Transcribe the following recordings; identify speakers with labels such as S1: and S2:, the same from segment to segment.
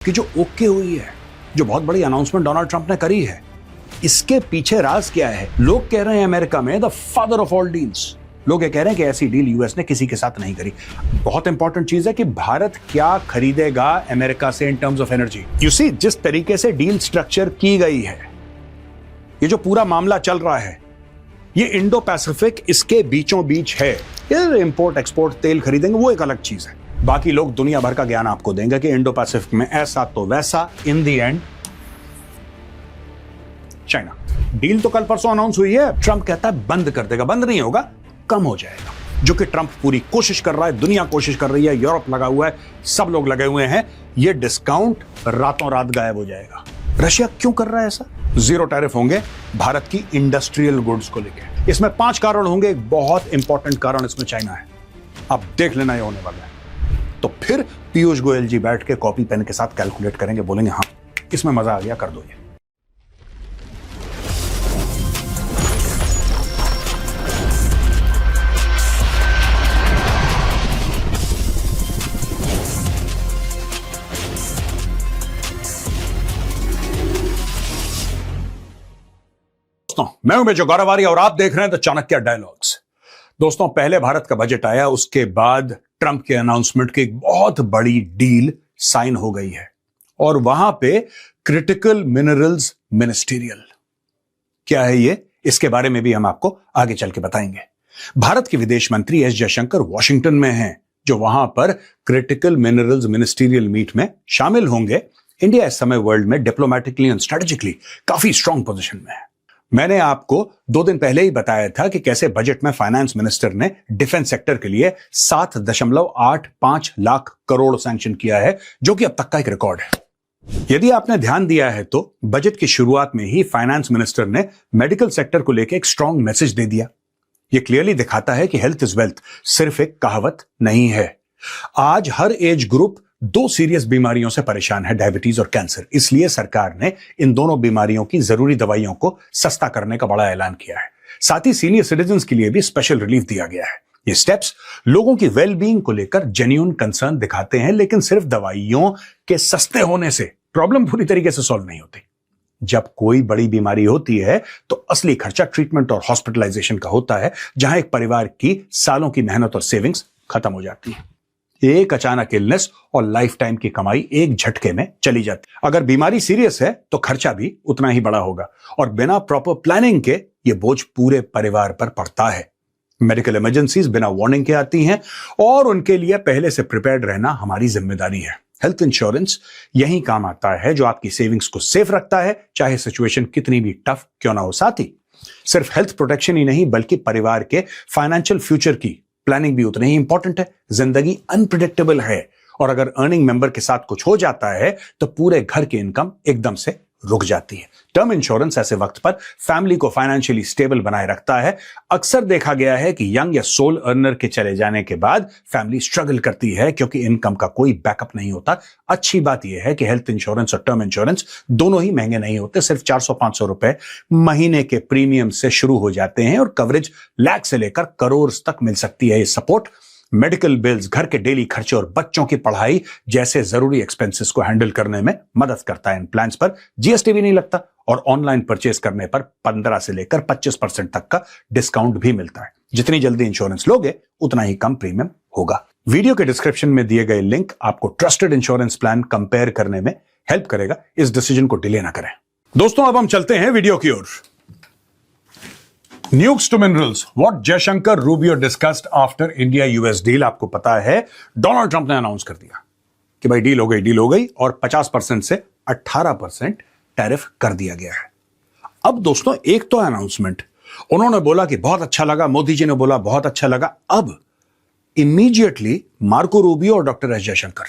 S1: कि जो ओके हुई है, जो बहुत बड़ी अनाउंसमेंट डोनाल्ड ट्रंप ने करी है, इसके पीछे राज क्या है? लोग कह रहे हैं अमेरिका में the father of all deals. लोग ये कह रहे हैं कि ऐसी डील यूएस ने किसी के साथ नहीं करी। बहुत इंपॉर्टेंट चीज है कि भारत क्या खरीदेगा अमेरिका से in terms of energy. You see, जिस तरीके से डील स्ट्रक्चर की गई है, ये जो पूरा मामला चल रहा है, ये इंडो पैसिफिक इसके बीचों बीच है। इंपोर्ट एक्सपोर्ट तेल खरीदेंगे वो एक अलग चीज है, बाकी लोग दुनिया भर का ज्ञान आपको देंगे कि इंडो पैसिफिक में ऐसा तो वैसा। इन दी एंड चाइना डील तो कल परसों अनाउंस हुई है, ट्रंप कहता है बंद कर देगा। बंद नहीं होगा, कम हो जाएगा, जो कि ट्रंप पूरी कोशिश कर रहा है, दुनिया कोशिश कर रही है, यूरोप लगा हुआ है, सब लोग लगे हुए हैं। ये डिस्काउंट रातों रात गायब हो जाएगा। रशिया क्यों कर रहा है ऐसा? जीरो टैरिफ होंगे भारत की इंडस्ट्रियल गुड्स को लेकर। इसमें 5 कारण होंगे, एक बहुत इंपॉर्टेंट कारण इसमें चाइना है। आप देख लेना ये होने वाला है। तो फिर पीयूष गोयल जी बैठ के कॉपी पेन के साथ कैलकुलेट करेंगे, बोलेंगे हाँ इसमें मजा आ गया, कर दो ये। मैं हूं मेजर गौरवारी और आप देख रहे हैं द चाणक्य डायलॉग्स। दोस्तों, पहले भारत का बजट आया, उसके बाद ट्रंप के अनाउंसमेंट की एक बहुत बड़ी डील साइन हो गई है और वहां पे क्रिटिकल मिनरल्स मिनिस्टीरियल क्या है ये, इसके बारे में भी हम आपको आगे चल के बताएंगे। भारत के विदेश मंत्री एस जयशंकर वॉशिंगटन में हैं, जो वहां पर क्रिटिकल मिनरल्स मिनिस्टीरियल मीट में शामिल होंगे। इंडिया इस समय वर्ल्ड में डिप्लोमेटिकली एंड स्ट्रेटेजिकली काफी स्ट्रांग पोजीशन में है। मैंने आपको 2 दिन पहले ही बताया था कि कैसे बजट में फाइनेंस मिनिस्टर ने डिफेंस सेक्टर के लिए 7.85 लाख करोड़ सैंक्शन किया है, जो कि अब तक का एक रिकॉर्ड है। यदि आपने ध्यान दिया है तो बजट की शुरुआत में ही फाइनेंस मिनिस्टर ने मेडिकल सेक्टर को लेकर एक स्ट्रांग मैसेज दे दिया। यह क्लियरली दिखाता है कि हेल्थ इज वेल्थ सिर्फ एक कहावत नहीं है। आज हर एज ग्रुप 2 सीरियस बीमारियों से परेशान है, डायबिटीज और कैंसर। इसलिए सरकार ने इन दोनों बीमारियों की जरूरी दवाइयों को सस्ता करने का बड़ा ऐलान किया है। साथ ही सीनियर सिटीजन्स के लिए भी स्पेशल रिलीफ दिया गया है। ये स्टेप्स लोगों की वेलबींग को लेकर जेन्युइन कंसर्न दिखाते हैं, लेकिन सिर्फ दवाइयों के सस्ते होने से प्रॉब्लम पूरी तरीके से सॉल्व नहीं होती। जब कोई बड़ी बीमारी होती है तो असली खर्चा ट्रीटमेंट और हॉस्पिटलाइजेशन का होता है, जहां एक परिवार की सालों की मेहनत और सेविंग्स खत्म हो जाती है। एक अचानक इलनेस और लाइफ टाइम की कमाई एक झटके में चली जाती है। अगर बीमारी सीरियस है तो खर्चा भी उतना ही बड़ा होगा और बिना प्रॉपर प्लानिंग के ये बोझ पूरे परिवार पर पड़ता है। मेडिकल इमरजेंसीज बिना वार्निंग के आती हैं और उनके लिए पहले से प्रिपेयर्ड रहना हमारी जिम्मेदारी है। हेल्थ इंश्योरेंस यही काम आता है, जो आपकी सेविंग्स को सेफ रखता है, चाहे सिचुएशन कितनी भी टफ क्यों ना हो। साथ ही सिर्फ हेल्थ प्रोटेक्शन ही नहीं, बल्कि परिवार के फाइनेंशियल फ्यूचर की प्लानिंग भी उतनी ही इंपॉर्टेंट है। जिंदगी अनप्रिडिक्टेबल है और अगर अर्निंग मेंबर के साथ कुछ हो जाता है तो पूरे घर की इनकम एकदम से रुक जाती है। टर्म इंश्योरेंस ऐसे वक्त पर फैमिली को फाइनेंशियली स्टेबल बनाए रखता है। अक्सर देखा गया है कि यंग या सोल अर्नर के चले जाने के बाद फैमिली स्ट्रगल करती है, क्योंकि इनकम का कोई बैकअप नहीं होता। अच्छी बात यह है कि हेल्थ इंश्योरेंस और टर्म इंश्योरेंस दोनों ही महंगे नहीं होते। सिर्फ 400-500 रुपए महीने के प्रीमियम से शुरू हो जाते हैं और कवरेज लाख से लेकर करोड़ तक मिल सकती है। ये सपोर्ट मेडिकल बिल्स, घर के डेली खर्चे और बच्चों की पढ़ाई जैसे जरूरी एक्सपेंसेस को हैंडल करने में मदद करता है। इन प्लान्स पर जीएसटी भी नहीं लगता और ऑनलाइन परचेज करने पर 15 से लेकर 25% तक का डिस्काउंट भी मिलता है। जितनी जल्दी इंश्योरेंस लोगे उतना ही कम प्रीमियम होगा। वीडियो के डिस्क्रिप्शन में दिए गए लिंक आपको ट्रस्टेड इंश्योरेंस प्लान कंपेयर करने में हेल्प करेगा। इस डिसीजन को डिले ना करें। दोस्तों, अब हम चलते हैं वीडियो की ओर। Nukes to minerals, what Jaishankar Rubio discussed after India US deal. आपको पता है डोनाल्ड ट्रंप ने अनाउंस कर दिया कि भाई डील हो गई और 50% से 18% टैरिफ कर दिया गया है। अब दोस्तों, एक तो अनाउंसमेंट, उन्होंने बोला कि बहुत अच्छा लगा, मोदी जी ने बोला बहुत अच्छा लगा। अब इमीडिएटली मार्को रूबियो और डॉक्टर एस जयशंकर,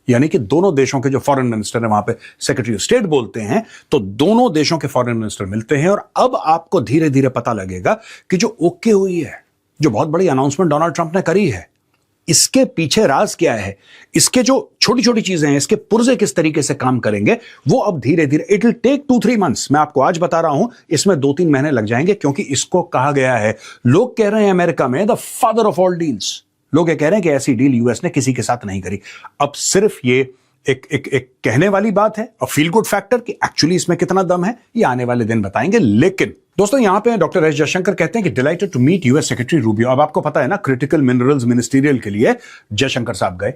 S1: यानी कि दोनों देशों के जो फॉरेन मिनिस्टर है, वहां पे सेक्रेटरी ऑफ स्टेट बोलते हैं, तो दोनों देशों के फॉरेन मिनिस्टर मिलते हैं। और अब आपको धीरे धीरे पता लगेगा कि जो ओके हुई है, जो बहुत बड़ी अनाउंसमेंट डोनाल्ड ट्रंप ने करी है, इसके पीछे राज क्या है, इसके जो छोटी छोटी चीजें हैं, इसके पुर्जे किस तरीके से काम करेंगे, वो अब धीरे धीरे, इट विल टेक 2-3 मंथ्स। मैं आपको आज बता रहा हूं, इसमें 2-3 महीने लग जाएंगे, क्योंकि इसको कहा गया है, लोग कह रहे हैं अमेरिका में the father of all deals. लोग ये कह रहे हैं कि ऐसी डील यूएस ने किसी के साथ नहीं करी। अब सिर्फ ये एक कहने वाली बात है, और फील गुड फैक्टर कि एक्चुअली इसमें कितना दम है, ये आने वाले दिन बताएंगे। लेकिन दोस्तों यहां पे डॉक्टर एस जयशंकर कहते हैं कि delighted to meet US secretary Rubio. अब आपको पता है ना, क्रिटिकल मिनरल्स मिनिस्टीरियल के लिए जयशंकर साहब गए,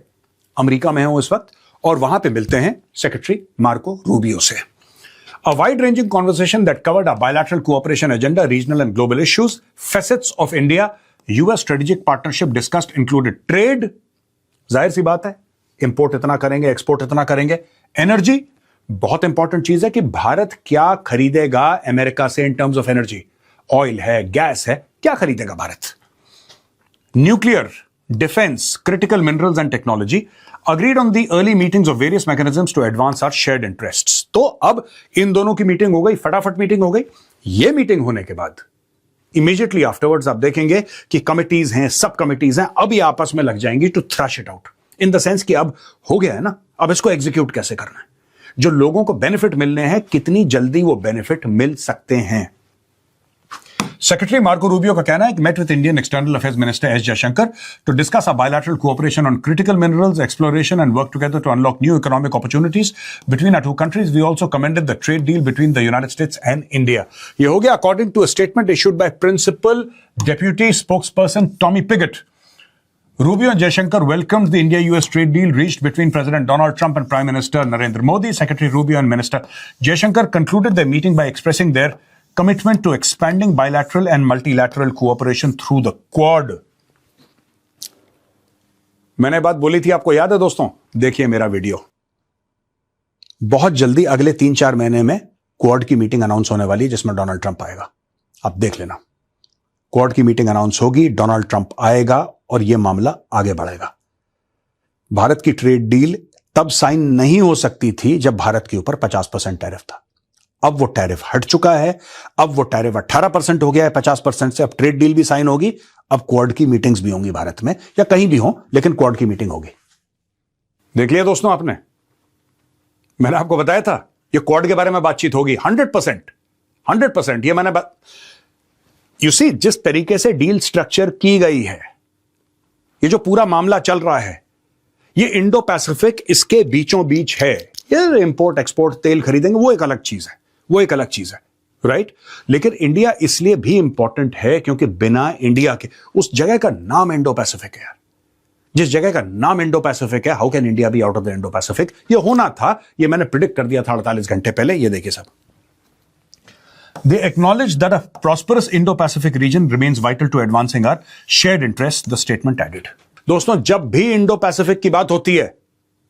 S1: अमेरिका में हैं वो इस वक्त, और वहां पे मिलते हैं सेक्रेटरी मार्को रूबियो से। A wide-ranging conversation that covered our bilateral cooperation agenda, regional and global issues, facets of India-US strategic partnership discussed included trade, जाहिर सी बात है, इंपोर्ट इतना करेंगे, एक्सपोर्ट इतना करेंगे। एनर्जी, बहुत इंपॉर्टेंट चीज है कि भारत क्या खरीदेगा अमेरिका से in terms of energy, oil है, गैस है, क्या खरीदेगा Bharat. Nuclear, defence, critical minerals and technology, agreed on the early meetings of various mechanisms to advance our shared interests। तो अब इन दोनों की मीटिंग हो गई, फटाफट मीटिंग हो गई। ये मीटिंग होने के बाद इमीडिएटली आफ्टरवर्ड्स आप देखेंगे कि कमिटीज हैं, सब कमिटीज हैं, अब ये आपस में लग जाएंगी to thrash it out, in the sense कि अब हो गया है ना, अब इसको एग्जीक्यूट कैसे करना है, जो लोगों को बेनिफिट मिलने हैं कितनी जल्दी वो बेनिफिट मिल सकते हैं। सेक्रेटरी मार्को रूबियो का कहना है कि met with Indian External Affairs Minister S. Jaishankar to discuss our bilateral cooperation on critical minerals, exploration and work together to unlock new economic opportunities between our two countries. We also commended the trade deal between the United States and India. ये हो गया according to a statement issued by Principal Deputy Spokesperson Tommy Pigott. Rubio and Jaishankar welcomed the India-US trade deal reached between President Donald Trump and Prime Minister Narendra Modi. Secretary Rubio and Minister Jaishankar concluded their meeting by expressing their commitment to expanding bilateral and multilateral cooperation through the Quad. मैंने बात बोली थी, आपको याद है दोस्तों, देखिए मेरा वीडियो। बहुत जल्दी अगले 3-4 महीने में क्वाड की मीटिंग अनाउंस होने वाली है जिसमें डोनाल्ड ट्रंप आएगा। आप देख लेना, क्वाड की मीटिंग अनाउंस होगी, डोनाल्ड ट्रंप आएगा और यह मामला आगे बढ़ेगा। भारत की ट्रेड डील तब साइन नहीं हो सकती थी जब भारत के ऊपर 50% टैरिफ था। अब वो टैरिफ हट चुका है, अब वो टैरिफ 18% हो गया है 50% से। अब ट्रेड डील भी साइन होगी, अब क्वाड की मीटिंग्स भी होंगी भारत में, या कहीं भी हो, लेकिन क्वाड की मीटिंग होगी। देख लिया दोस्तों आपने, मैंने आपको बताया था ये क्वाड के बारे में बातचीत होगी 100%। ये मैंने यू सी, जिस तरीके से डील स्ट्रक्चर की गई है, ये जो पूरा मामला चल रहा है, ये इंडो पैसिफिक इसके बीचों बीच है। ये इंपोर्ट एक्सपोर्ट, तेल खरीदेंगे, वो एक अलग चीज है, वो एक अलग चीज है, राइट। लेकिन इंडिया इसलिए भी इंपॉर्टेंट है क्योंकि बिना इंडिया के, उस जगह का नाम इंडो पैसिफिक है यार, जिस जगह का नाम इंडो पैसिफिक है, how can India be out of the Indo Pacific. ये होना था, ये मैंने प्रिडिक्ट कर दिया था 48 घंटे पहले। ये देखिए सब, They acknowledge that a prosperous Indo-Pacific region remains vital to advancing our shared interests, the statement added. दोस्तों, जब भी इंडो पैसिफिक की बात होती है,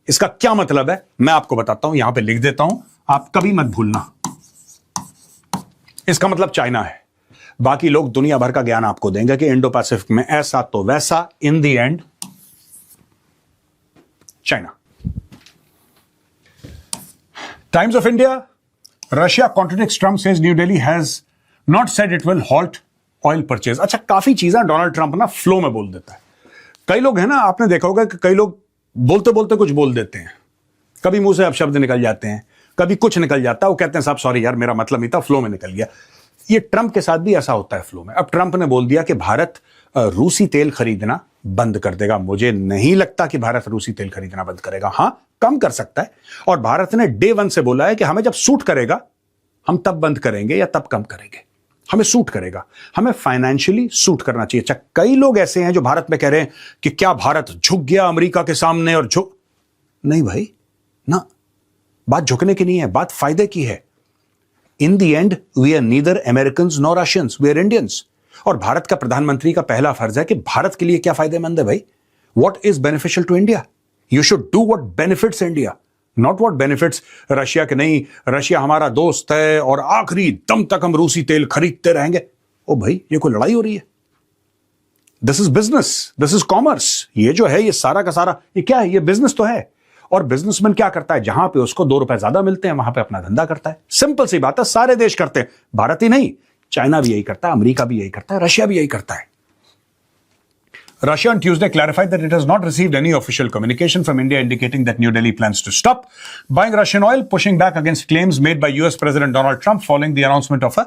S1: इसका क्या मतलब है मैं आपको बताता हूं, यहां पे लिख देता हूं, आप कभी मत भूलना। इसका मतलब चाइना है। बाकी लोग दुनिया भर का ज्ञान आपको देंगे कि इंडो पैसिफिक में ऐसा तो वैसा, इन the and China. Times of India, Russia contradicts Trump, says new Delhi has not said it will halt oil purchase. अच्छा, काफी चीजें डोनाल्ड ट्रंप ना फ्लो में बोल देता है। कई लोग हैं ना, आपने देखा होगा कि कई लोग बोलते बोलते कुछ बोल देते हैं, कभी मुंह से अपशब्द निकल जाते हैं, कभी कुछ निकल जाता है, वो कहते हैं साहब सॉरी यार, मेरा मतलब नहीं था, फ्लो में निकल गया। ये ट्रंप के साथ भी ऐसा होता है फ्लो में। अब ट्रंप ने बोल दिया कि भारत रूसी तेल खरीदना बंद कर देगा। मुझे नहीं लगता कि भारत रूसी तेल खरीदना बंद करेगा, हां कम कर सकता है। और भारत ने डे 1 से बोला है कि हमें जब सूट करेगा हम तब बंद करेंगे या तब कम करेंगे, हमें सूट करेगा, हमें फाइनेंशियली सूट करना चाहिए। अच्छा, कई लोग ऐसे हैं जो भारत में कह रहे हैं कि क्या भारत झुक गया अमेरिका के सामने, और झुक नहीं भाई ना, बात झुकने की नहीं है, बात फायदे की है। In the end we are neither Americans nor Russians, we are Indians. और भारत का प्रधानमंत्री का पहला फर्ज है कि भारत के लिए क्या फायदेमंद है भाई, what is beneficial to India. You should do what benefits India, not what benefits Russia के। नहीं, रशिया हमारा दोस्त है और आखिरी दम तक हम रूसी तेल खरीदते रहेंगे। ओ भाई, ये कोई लड़ाई हो रही है? This is business, this is commerce. ये जो है, ये सारा का सारा, ये क्या है? ये बिजनेस तो है। और बिजनेसमैन क्या करता है, जहां पे उसको 2 रुपए ज्यादा मिलते हैं वहां पे अपना धंधा करता है। सिंपल सी बात है, सारे देश करते हैं, भारत ही नहीं, चाइना भी यही करता है, अमेरिका भी यही करता है, रशिया भी यही करता है। Russia on Tuesday clarified that it has not received any official communication from India indicating that New Delhi plans to stop buying Russian oil, pushing back against claims made by US President Donald Trump following the announcement of a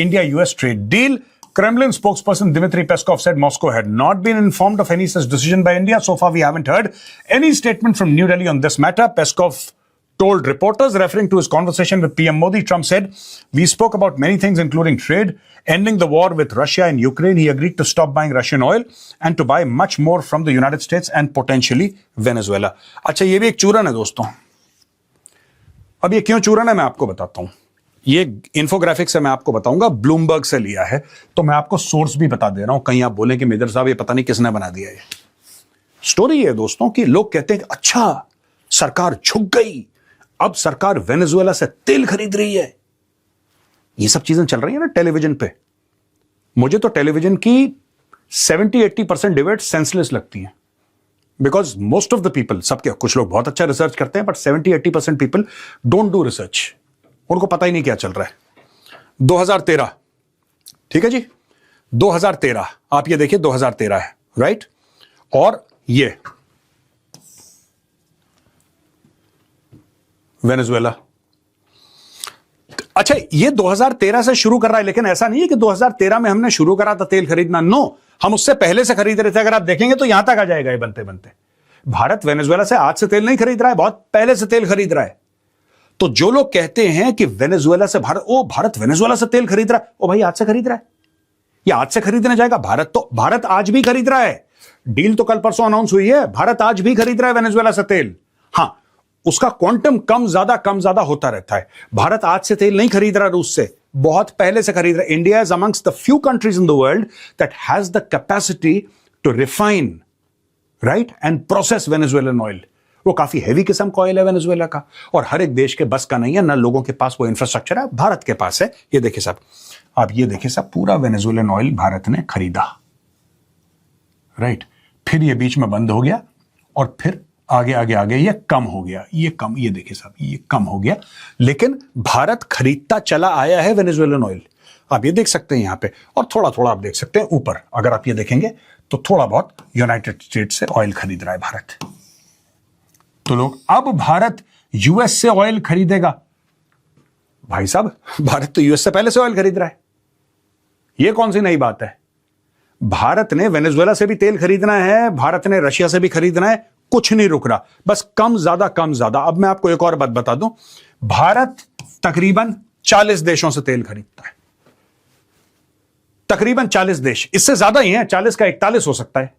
S1: India-US trade deal. Kremlin spokesperson Dmitry Peskov said Moscow had not been informed of any such decision by India. So far, we haven't heard any statement from New Delhi on this matter. Peskov told reporters, referring to his conversation with PM Modi, Trump said, "We spoke about many things, including trade, ending the war with Russia and Ukraine. He agreed to stop buying Russian oil and to buy much more from the United States and potentially Venezuela." अच्छा, ये भी एक चूरन है दोस्तों. अब ये क्यों चूरन है मैं आपको बताता हूं. ये इंफोग्राफिक से मैं आपको बताऊंगा, ब्लूमबर्ग से लिया है, तो मैं आपको सोर्स भी बता दे रहा हूं. कहीं आप बोले कि मेजर साहब ये पता नहीं किसने बना दिया. ये स्टोरी है दोस्तों कि लोग कहते हैं कि अच्छा सरकार झुक गई, अब सरकार वेनेजुएला से तेल खरीद रही है. ये सब चीजें चल रही है ना टेलीविजन पे. मुझे तो टेलीविजन की 70-80% डिबेट सेंसलेस लगती हैं, because most of the people, सबके कुछ लोग बहुत अच्छा रिसर्च करते हैं, but 70-80% people don't do research. उनको पता ही नहीं क्या चल रहा है. 2013, ठीक है जी, 2013 आप ये देखिए, 2013 है, राइट. और ये वेनेजुएला. अच्छा, ये 2013 से शुरू कर रहा है, लेकिन ऐसा नहीं है कि 2013 में हमने शुरू करा था तेल खरीदना. नो, हम उससे पहले से खरीद रहे थे. अगर आप देखेंगे तो यहां तक आ जाएगा ये बनते बनते. भारत वेनेजुएला से आज से तेल नहीं खरीद रहा है, बहुत पहले से तेल खरीद रहा है. तो जो लोग कहते हैं कि वेनेजुएला से भारत वेनेजुएला से तेल खरीद रहा है, ओ भाई आज से खरीद रहा है, या आज से खरीदने जाएगा. भारत आज भी खरीद रहा है. डील तो कल परसों अनाउंस हुई है. भारत आज भी खरीद रहा है वेनेजुएला से तेल. हां, उसका क्वांटम कम ज्यादा होता रहता है. भारत आज से तेल नहीं खरीद रहा रूस से, बहुत पहले से खरीद रहा है. India is amongst the few countries in the world that has the capacity to refine, right, and process Venezuelan oil. वो काफी हैवी किस्म का ऑयल है वेनेजुएला का, और हर एक देश के बस का नहीं है, ना लोगों के पास वो इंफ्रास्ट्रक्चर है. भारत के पास है. ये देखिए साहब, आप ये देखिए साहब, पूरा वेनेजुएलन ऑयल भारत ने खरीदा, राइट. फिर ये बीच में बंद हो गया, और फिर आगे ये कम हो गया. ये देखिए साहब, ये कम हो गया, लेकिन भारत खरीदता चला आया है वेनेजुएलन ऑयल. आप ये देख सकते हैं यहां पे, और थोड़ा थोड़ा आप देख सकते हैं ऊपर. अगर आप ये देखेंगे तो थोड़ा बहुत यूनाइटेड स्टेट्स से ऑयल खरीद रहा है भारत. तो लोग, अब भारत यूएस से ऑयल खरीदेगा. भाई साहब, भारत तो यूएस से पहले से ऑयल खरीद रहा है. यह कौन सी नई बात है. भारत ने वेनेजुएला से भी तेल खरीदना है, भारत ने रशिया से भी खरीदना है. कुछ नहीं रुक रहा, बस कम ज्यादा. अब मैं आपको एक और बात बता दूं, भारत तकरीबन 40 देशों से तेल खरीदता है. तकरीबन 40 देश, इससे ज्यादा ही है, 40 का 41 हो सकता है.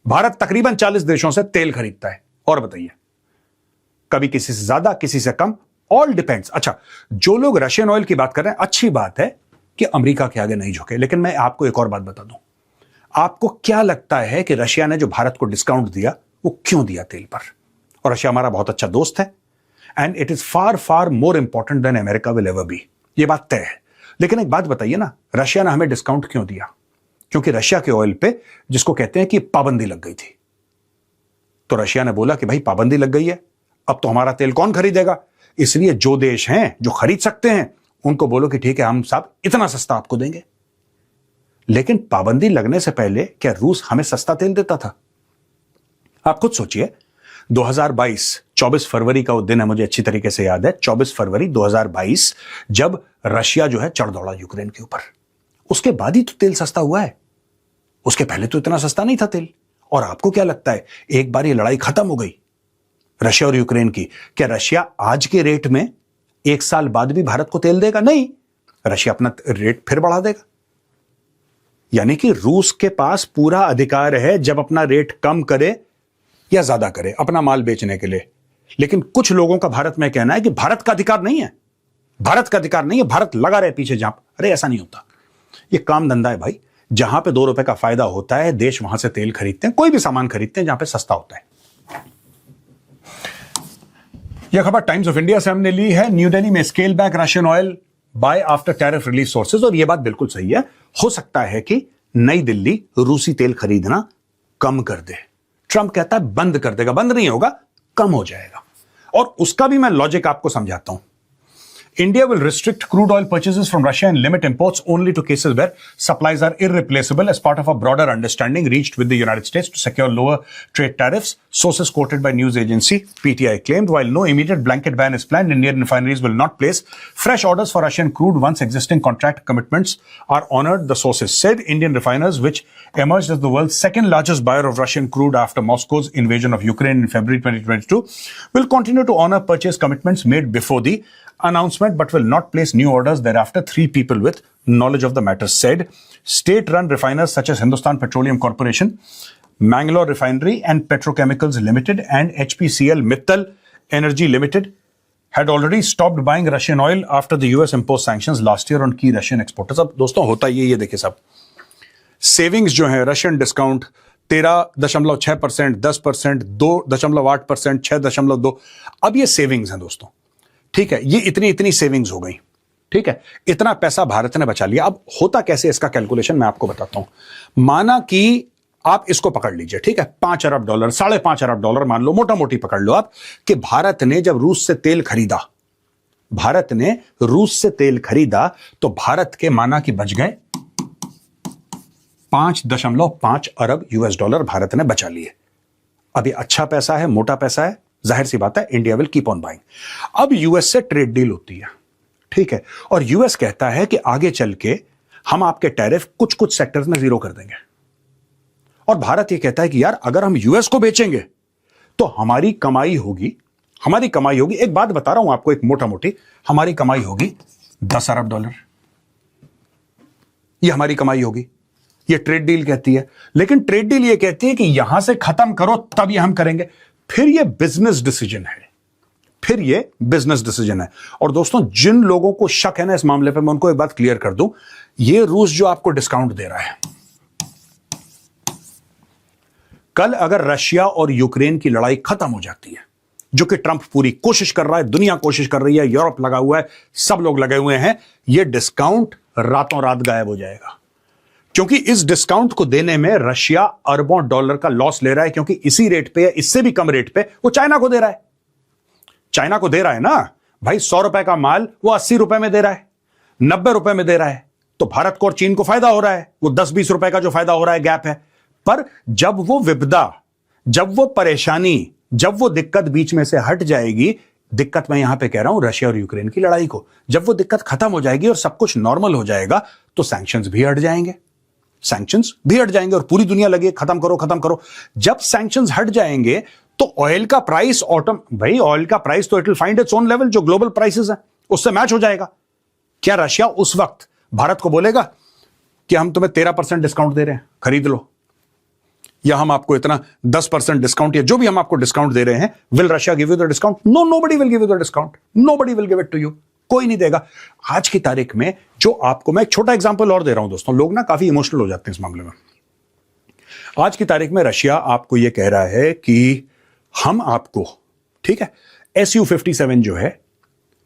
S1: भारत तकरीबन 40 देशों से तेल खरीदता है. और बताइए, कभी किसी से ज्यादा, किसी से कम, ऑल डिपेंड्स. अच्छा, जो लोग रशियन ऑयल की बात कर रहे हैं, अच्छी बात है कि अमेरिका के आगे नहीं झुके, लेकिन मैं आपको एक और बात बता दूं. आपको क्या लगता है कि रशिया ने जो भारत को डिस्काउंट दिया, वो क्यों दिया तेल पर? और रशिया हमारा बहुत अच्छा दोस्त है, and it is far more important than America will ever be. ये बात तय है. लेकिन एक बात बताइए ना, रशिया ने हमें डिस्काउंट क्यों दिया? क्योंकि रशिया के ऑयल पे, जिसको कहते हैं कि पाबंदी लग गई थी. तो रशिया ने बोला कि भाई पाबंदी लग गई है, अब तो हमारा तेल कौन खरीदेगा? इसलिए जो देश हैं जो खरीद सकते हैं, उनको बोलो कि ठीक है, हम साहब इतना सस्ता आपको देंगे. लेकिन पाबंदी लगने से पहले क्या रूस हमें सस्ता तेल देता था? आप खुद सोचिए. 2022 24 फरवरी का वो दिन है, मुझे अच्छी तरीके से याद है. 24 फरवरी 2022, जब रशिया जो है चढ़ दौड़ा यूक्रेन के ऊपर, उसके बाद ही तो तेल सस्ता हुआ है. उसके पहले तो इतना सस्ता नहीं था तेल. और आपको क्या लगता है, एक बार ये लड़ाई खत्म हो गई रशिया और यूक्रेन की, क्या रशिया आज के रेट में एक साल बाद भी भारत को तेल देगा? नहीं, रशिया अपना रेट फिर बढ़ा देगा. यानी कि रूस के पास पूरा अधिकार है जब अपना रेट कम करे या ज्यादा करे अपना माल बेचने के लिए. लेकिन कुछ लोगों का भारत में कहना है कि भारत का अधिकार नहीं है, भारत का अधिकार नहीं है, भारत लगा रहे पीछे जहां. अरे ऐसा नहीं होता. ये काम धंधा है भाई. जहां पे 2 रुपए का फायदा होता है, देश वहां से तेल खरीदते हैं, कोई भी सामान खरीदते हैं जहां पे सस्ता होता है. यह खबर टाइम्स ऑफ इंडिया से हमने ली है. न्यू दिल्ली में scale back Russian oil bye after tariff relief sources. और यह बात बिल्कुल सही है. हो सकता है कि नई दिल्ली रूसी तेल खरीदना कम कर दे. ट्रंप कहता है बंद कर देगा. बंद नहीं होगा, कम हो जाएगा. और उसका भी मैं लॉजिक आपको समझाता हूं. India will restrict crude oil purchases from Russia and limit imports only to cases where supplies are irreplaceable as part of a broader understanding reached with the United States to secure lower trade tariffs, sources quoted by news agency PTI claimed. While no immediate blanket ban is planned, Indian refineries will not place fresh orders for Russian crude once existing contract commitments are honored, the sources said. Indian refiners, which emerged as the world's second largest buyer of Russian crude after Moscow's invasion of Ukraine in February 2022, will continue to honor purchase commitments made before the announcement but will not place new orders thereafter, three people with knowledge of the matter said. State-run refiners such as Hindustan Petroleum Corporation, Mangalore Refinery and Petrochemicals Limited and HPCL Mittal Energy Limited had already stopped buying Russian oil after the US imposed sanctions last year on key Russian exporters. अब दोस्तों होता ये देखिए साहब, savings जो है Russian discount 13.6%, 10%, 2.8%, 6.2, अब ये सेविंग्स हैं दोस्तों, ठीक है। ये इतनी सेविंग्स हो गई, ठीक है। इतना पैसा भारत ने बचा लिया। अब होता कैसे इसका कैलकुलेशन मैं आपको बताता हूं। माना कि आप इसको पकड़ लीजिए, ठीक है, $5 अरब, $5.5 अरब मान लो, मोटा मोटी पकड़ लो आप, कि भारत ने जब रूस से तेल खरीदा, तो भारत के माना कि बच गए 5.5 अरब US डॉलर भारत ने बचा लिए। अब ये अच्छा पैसा है, मोटा पैसा है, जाहिर सी बात है India will keep on buying. अब यूएस से ट्रेड डील होती है, ठीक है, और यूएस कहता है कि आगे चल के हम आपके टैरिफ कुछ सेक्टर्स में जीरो कर देंगे, और भारत ये कहता है कि यार अगर हम यूएस को बेचेंगे तो हमारी कमाई होगी। एक बात बता रहा हूं आपको, एक मोटा मोटी हमारी कमाई होगी $10 अरब। ये हमारी कमाई होगी, ये ट्रेड डील कहती है। लेकिन ट्रेड डील ये कहती है कि यहां से खत्म करो तब ये हम करेंगे। फिर ये बिजनेस डिसीजन है। और दोस्तों जिन लोगों को शक है ना इस मामले पे, मैं उनको एक बात क्लियर कर दूं, ये रूस जो आपको डिस्काउंट दे रहा है, कल अगर रशिया और यूक्रेन की लड़ाई खत्म हो जाती है, जो कि ट्रंप पूरी कोशिश कर रहा है, दुनिया कोशिश कर रही है, यूरोप लगा हुआ है, सब लोग लगे हुए हैं, ये डिस्काउंट रातों रात गायब हो जाएगा। क्योंकि इस डिस्काउंट को देने में रशिया अरबों डॉलर का लॉस ले रहा है, क्योंकि इसी रेट पे या इससे भी कम रेट पे वो चाइना को दे रहा है ना भाई। $100 का माल वो $80 में दे रहा है, $90 में दे रहा है, तो भारत को और चीन को फायदा हो रहा है। वो $10-20 का जो फायदा हो रहा है गैप है। पर जब वो विपदा, जब वो परेशानी, जब वो दिक्कत बीच में से हट जाएगी, दिक्कत मैं यहां पे कह रहा हूं रशिया और यूक्रेन की लड़ाई को, जब वो दिक्कत खत्म हो जाएगी और सब कुछ नॉर्मल हो जाएगा, तो सैंक्शंस भी हट जाएंगे और पूरी दुनिया लगी खत्म करो। जब सैंक्शंस हट जाएंगे तो ऑयल का प्राइस ऑयल का प्राइस तो it will find its own level, जो ग्लोबल प्राइसेस हैं उससे मैच हो जाएगा। क्या रशिया उस वक्त भारत को बोलेगा कि हम तुम्हें 13% डिस्काउंट दे रहे हैं, खरीद लो, या हम आपको इतना 10% डिस्काउंट, या जो भी हम आपको डिस्काउंट दे रहे हैं, will Russia give you the discount? No, nobody will give you the discount, nobody will give it to you, कोई नहीं देगा। आज की तारीख में जो आपको मैं एक छोटा एग्जांपल और दे रहा हूं दोस्तों, लोग ना काफी इमोशनल हो जाते हैं इस मामले में। आज की तारीख में रशिया आपको यह कह रहा है कि हम आपको, ठीक है, Su-57 जो है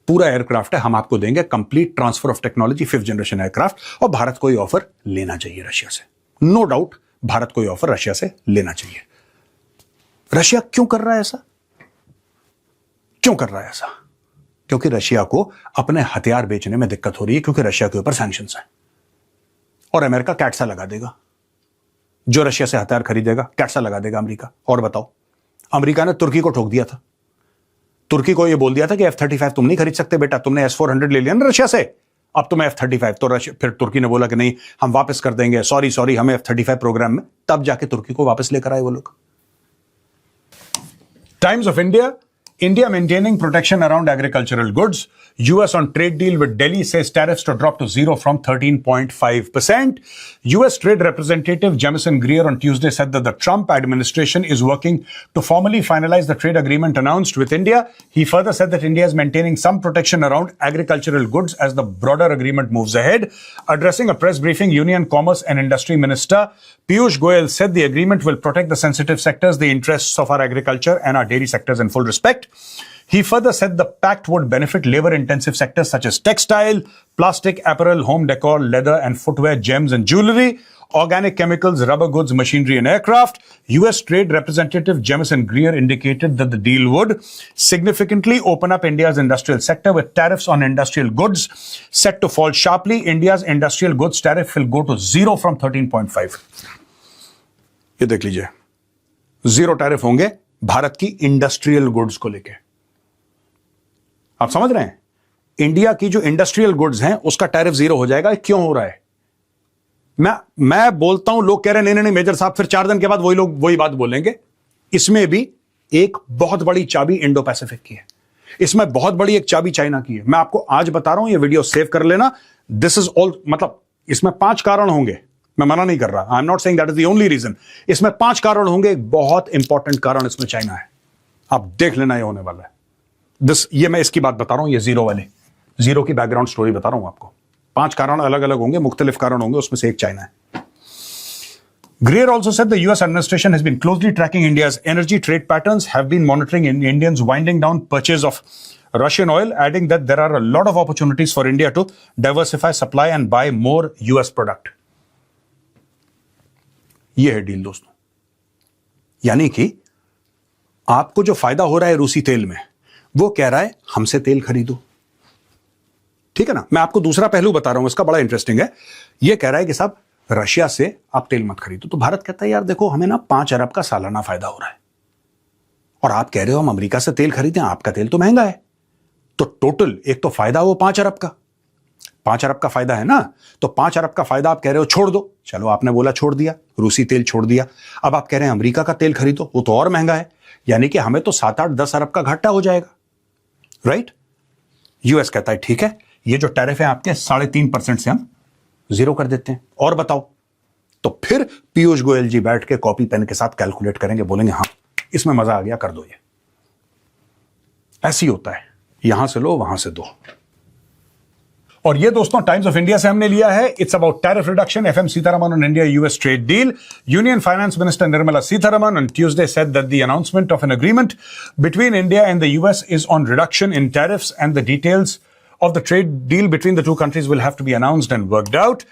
S1: पूरा एयरक्राफ्ट है, हम आपको देंगे, complete transfer of technology, 5th generation aircraft, और भारत को यह ऑफर लेना चाहिए रशिया से। नो डाउट भारत को यह ऑफर रशिया से लेना चाहिए। रशिया क्यों कर रहा है ऐसा? क्योंकि रशिया को अपने हथियार बेचने में दिक्कत हो रही है, क्योंकि रशिया के ऊपर सैंक्शंस हैं, और अमेरिका कैटसा लगा देगा। जो रशिया से हथियार खरीदेगा कैटसा लगा देगा अमेरिका। और बताओ, अमेरिका ने तुर्की को ठोक दिया था, तुर्की को यह बोल दिया था कि F-35 तुम नहीं खरीद सकते बेटा, तुमने S-400 ले लिया ना रशिया से, अब तुम्हें F-35। तो फिर तुर्की ने बोला कि नहीं, हम वापस कर देंगे, सॉरी हमें F-35 प्रोग्राम में, तब जाके तुर्की को वापस लेकर आए वो लोग। Times of India maintaining protection around agricultural goods. US on trade deal with Delhi says tariffs to drop to 0 from 13.5%. US Trade Representative Jamieson Greer on Tuesday said that the Trump administration is working to formally finalize the trade agreement announced with India. He further said that India is maintaining some protection around agricultural goods as the broader agreement moves ahead. Addressing a press briefing, Union Commerce and Industry Minister Piyush Goyal said the agreement will protect the sensitive sectors, the interests of our agriculture and our dairy sectors in full respect. He further said the pact would benefit labor-intensive sectors such as textile, plastic, apparel, home decor, leather and footwear, gems and jewelry, organic chemicals, rubber goods, machinery and aircraft. US Trade Representative Jamieson Greer indicated that the deal would significantly open up India's industrial sector with tariffs on industrial goods set to fall sharply. India's industrial goods tariff will go to 0 from 13.5. ये देख लीजिए, 0 tariff होंगे भारत की industrial goods को लेके। आप समझ रहे हैं, इंडिया की जो इंडस्ट्रियल गुड्स हैं उसका टैरिफ 0 हो जाएगा। क्यों हो रहा है? मैं बोलता हूं, लोग कह रहे हैं नहीं मेजर साहब, फिर 4 दिन के बाद वही लोग वही बात बोलेंगे। इसमें भी एक बहुत बड़ी चाबी इंडो पैसिफिक की है, इसमें बहुत बड़ी एक चाबी चाइना की है। मैं आपको आज बता रहा हूं, ये वीडियो सेव कर लेना। दिस इज ऑल, मतलब इसमें 5 कारण होंगे, मैं मना नहीं कर रहा, I am not saying that is the only reason. इसमें 5 कारण होंगे, एक बहुत इंपॉर्टेंट कारण इसमें चाइना है। आप देख लेना, ये होने वाला है। ये मैं इसकी बात बता रहा हूं, ये 0 वाले, 0 की बैकग्राउंड स्टोरी बता रहा हूं आपको। 5 कारण अलग अलग होंगे, मुख्तलिफ कारण होंगे, उसमें से एक चाइना है। Greer also said the US administration has been closely tracking India's energy trade patterns, have been monitoring Indians winding down purchase of Russian oil, adding that there are a lot of opportunities for India to diversify supply and buy more US product. यह है deal दोस्तों, यानी कि आपको जो फायदा हो रहा है रूसी तेल में, वो कह रहा है हमसे तेल खरीदो। ठीक है ना? मैं आपको दूसरा पहलू बता रहा हूं, इसका बड़ा इंटरेस्टिंग है। यह कह रहा है कि साहब रशिया से आप तेल मत खरीदो। तो भारत कहता है यार देखो, हमें ना 5 अरब का सालाना फायदा हो रहा है, और आप कह रहे हो हम अमेरिका से तेल खरीदें, आपका तेल तो महंगा है। तो टोटल एक तो फायदा वो 5 अरब का, 5 अरब का फायदा है ना, तो 5 अरब का फायदा आप कह रहे हो छोड़ दो। चलो, आपने बोला छोड़ दिया, रूसी तेल छोड़ दिया। अब आप कह रहे हैं अमेरिका का तेल खरीदो, वो तो और महंगा है, यानी कि हमें तो 7, 8, 10 अरब का घाटा हो जाएगा, राइट? यूएस कहता है ठीक है, ये जो टैरिफ है आपके 3.5% से हम 0 कर देते हैं, और बताओ। तो फिर पीयूष गोयल जी बैठ के कॉपी पेन के साथ कैलकुलेट करेंगे, बोलेंगे हाँ इसमें मजा आ गया, कर दो। ये ऐसी होता है, यहां से लो वहां से दो। और ये दोस्तों टाइम्स ऑफ इंडिया से हमने लिया है। It's about tariff reduction, FM Sitharaman on India US trade deal. Union finance minister Nirmala Sitharaman on Tuesday said that the announcement of an agreement between India and the US is on reduction in tariffs, and the details of the trade deal between the two countries will have to be announced and worked out.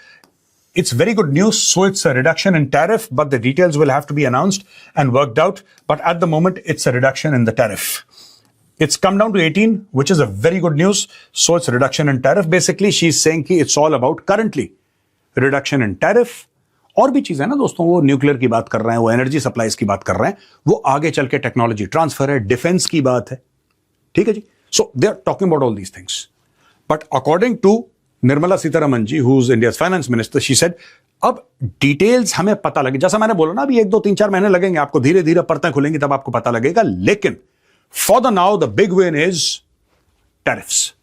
S1: It's very good news. So it's a reduction in tariff, but the details will have to be announced and worked out. But at the moment, it's a reduction in the tariff. It's come down to 18, which is a very good news. So it's a reduction in tariff. Basically, she's saying कि it's all about currently reduction in tariff. और भी चीज है ना दोस्तों, वो nuclear की बात कर रहे हैं, वो एनर्जी सप्लाईज की बात कर रहे हैं, वो आगे चल के टेक्नोलॉजी ट्रांसफर है, डिफेंस की बात है। ठीक है जी? So they are talking about all these things. But according to Nirmala Sitharaman ji, who's India's finance minister, she said, अब डिटेल्स हमें पता लगे, जैसा मैंने बोला ना, अभी 1, 2, 3, 4 महीने लगेंगे, आपको धीरे धीरे परतें खुलेंगी, तब आपको पता लगेगा। लेकिन for the now the big win is tariffs.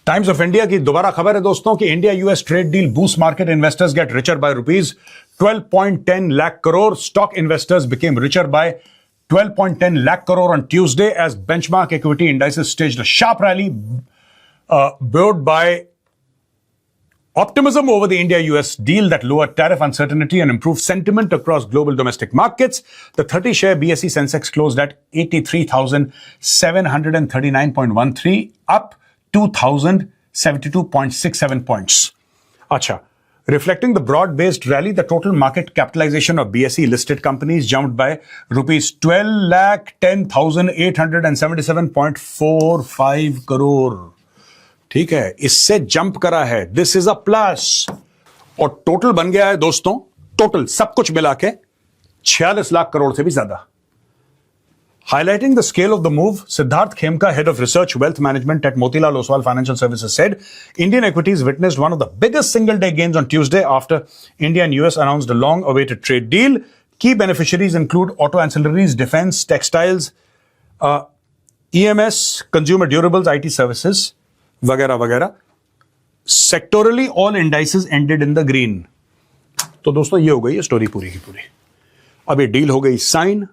S1: Times of India की दोबारा खबर है दोस्तों कि India US trade deal boost market investors get richer by rupees 12.10 lakh crore. Stock investors became richer by 12.10 lakh crore on Tuesday as benchmark equity indices staged a sharp rally buoyed by optimism over the India-US deal that lowered tariff uncertainty and improved sentiment across global domestic markets. The 30-share BSE Sensex closed at 83,739.13, up 2,072.67 points. Acha. Reflecting the broad-based rally, the total market capitalization of BSE listed companies jumped by rupees 12,10,877.45 crore. ठीक है, इससे jump करा है, this is a plus. और total बन गया है दोस्तों, टोटल सब कुछ मिला के 46 लाख करोड़ से भी ज्यादा। Highlighting the scale of the move, Siddharth Khemka, head of research wealth management at Motilal Oswal Financial Services, said Indian equities witnessed one of the biggest single-day gains on Tuesday after India and US announced a long-awaited trade deal. Key beneficiaries include auto ancillaries, defense, textiles, EMS, consumer durables, IT services, वगैरह वगैरह। Sectorally, all indices ended in the green. तो दोस्तों ये हो गई है story पूरी की पूरी। अब ये डील हो गई साइन,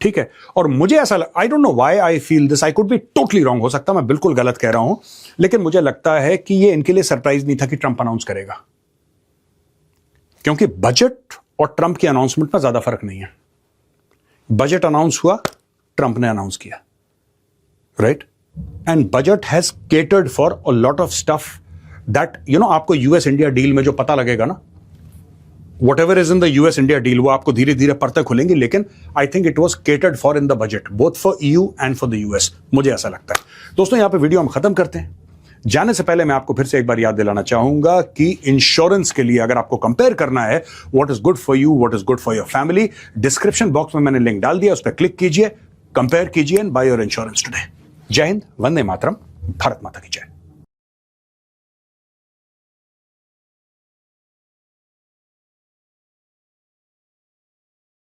S1: ठीक है। और मुझे ऐसा, I don't know why I feel this, I could be totally wrong, हो सकता मैं बिल्कुल गलत कह रहा हूं, लेकिन मुझे लगता है कि ये इनके लिए सरप्राइज नहीं था कि ट्रंप अनाउंस करेगा, क्योंकि बजट और ट्रंप की अनाउंसमेंट में ज्यादा फर्क नहीं है। बजट अनाउंस हुआ, ट्रंप ने अनाउंस किया, right? And budget has catered for a lot of stuff that आपको यूएस इंडिया डील में जो पता लगेगा ना, whatever is in the US India deal, वो आपको धीरे धीरे परतें खुलेंगी, लेकिन I think it was catered for in the budget both for EU and for the US, मुझे ऐसा लगता है। दोस्तों यहां पे वीडियो हम खत्म करते हैं। जाने से पहले मैं आपको फिर से एक बार याद दिलाना चाहूंगा कि इंश्योरेंस के लिए अगर आपको कंपेयर करना है what is good for you, what is good for your family, description box में मैंने लिंक डाल दिया, उस पर क्लिक कीजिए, कंपेयर कीजिए and by your insurance today. जय हिंद, वंदे मातरम, भारत माता की जय।